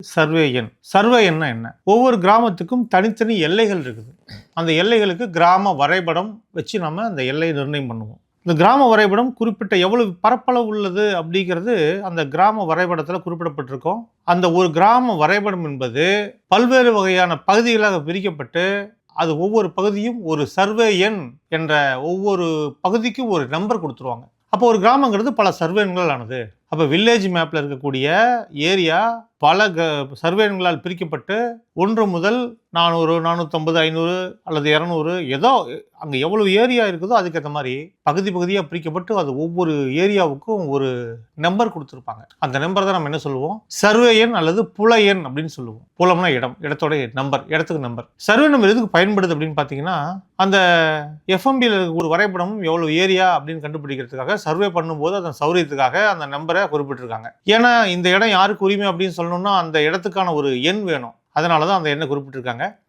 Survey எண். Survey எண்ணா என்ன? ஒவ்வொரு கிராமத்துக்கும் தனித்தனி எல்லைகள் இருக்குது. அந்த எல்லைகளுக்கு கிராம வரைபடம் வச்சு நம்ம அந்த எல்லையை நிர்ணயம் பண்ணுவோம். இந்த கிராம வரைபடம் குறிப்பிட்ட எவ்வளவு பரப்பளவு உள்ளது அப்படிங்கிறது அந்த கிராம வரைபடத்தில் குறிப்பிடப்பட்டிருக்கும். அந்த ஒரு கிராம வரைபடம் என்பது பல்வேறு வகையான பகுதிகளாக பிரிக்கப்பட்டு அது ஒவ்வொரு பகுதியும் ஒரு சர்வே எண் என்ற ஒவ்வொரு பகுதிக்கும் ஒரு நம்பர் கொடுத்துருவாங்க. அப்போ ஒரு கிராமங்கிறது பல சர்வே எண்கள் ஆனது. அப்போ வில்லேஜ் மேப்பில் இருக்கக்கூடிய ஏரியா பல சர்வே எண்களால் பிரிக்கப்பட்டு 1 முதல் 400, 450, 500 அல்லது 200 ஏதோ அங்கே எவ்வளவு ஏரியா இருக்குதோ அதுக்கேற்ற மாதிரி பகுதி பகுதியாக பிரிக்கப்பட்டு அது ஒவ்வொரு ஏரியாவுக்கும் ஒரு நம்பர் கொடுத்துருப்பாங்க. அந்த நம்பர் தான் நம்ம என்ன சொல்லுவோம்? சர்வே எண் அல்லது புல எண் அப்படின்னு சொல்லுவோம். புலம்னா இடம், இடத்தோட நம்பர், இடத்துக்கு நம்பர். சர்வே நம்பர் எதுக்கு பயன்படுது அப்படின்னு பார்த்தீங்கன்னா, அந்த எஃப்எம்பியில் ஒரு வரைபடமும் எவ்வளவு ஏரியா அப்படின்னு கண்டுபிடிக்கிறதுக்காக சர்வே பண்ணும்போது அதன் சௌரியத்துக்காக அந்த நம்பரை குறிப்பிட்டிருக்காங்க. ஏன்னா இந்த இடம் யாருக்கு உரிமை அப்படின்னு சொல்லணும்னா அந்த இடத்துக்கான ஒரு எண் வேணும். அதனால தான் அந்த எண்ணை குறிப்பிட்டிருக்காங்க.